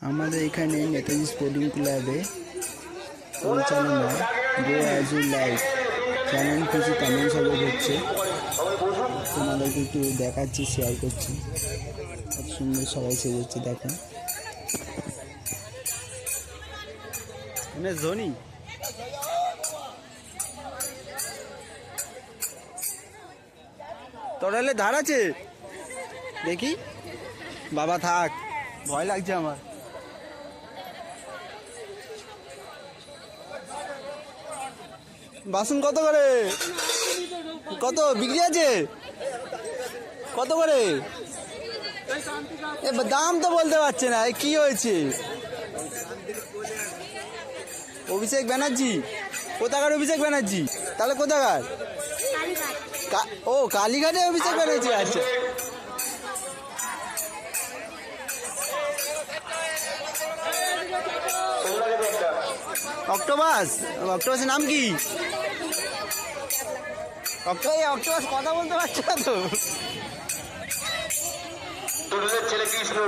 আমাদের এখানে নেতাজি স্পোর্টিং ক্লাবে পরিচালনা গো অ্যাজ ইউ লাইফ যেমন খুশি তেমন সবে হচ্ছে। তোমাদেরকে একটু দেখাচ্ছি, শেয়ার করছি। কত সুন্দর সবাই সেজেছে, দেখো। ধোনি তোর হলে ধার আছে দেখি। বাবা থাক, ভয় লাগছে আমার। বাসন কত করে? কত বিক্রি আছে? কত করে? দাম তো বলতে পারছে না, কি হয়েছে? অভিষেক ব্যানার্জি? কোথাকার অভিষেক ব্যানার্জি? তাহলে কোথাকার? ও কালীঘাটে অভিষেক ব্যানার্জি। আচ্ছা, অক্টোপাস? অক্টোপাসের নাম কি? অক্টোপাস কথা বলতে পারছে না তো। ছেলে কৃষ্ণ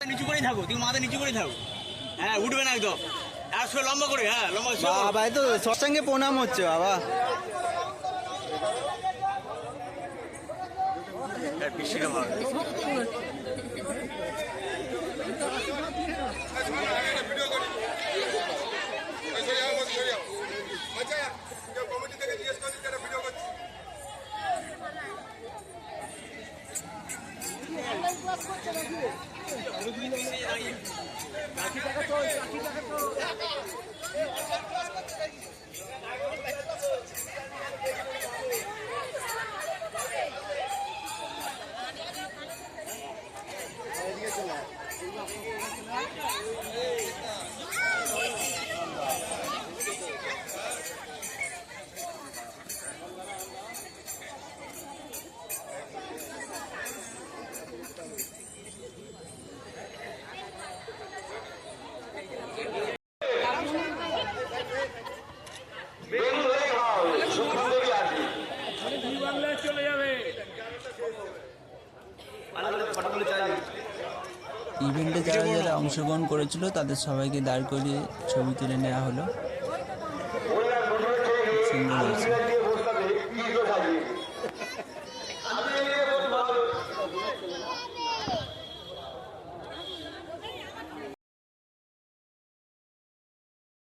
নিচু করেই থাকো, তুমি মাথা নিচু করে থাকো। হ্যাঁ, উঠবে না একদম। একশো লম্বা করে। হ্যাঁ, লম্বা। বাবা তো সৎসঙ্গে প্রণাম হচ্ছে বাবা। ইভেন্টে যারা যারা অংশগ্রহণ করেছিল তাদের সবাইকে দাঁড় করিয়ে ছবি তুলে নেওয়া হলো। সুন্দর হয়েছে।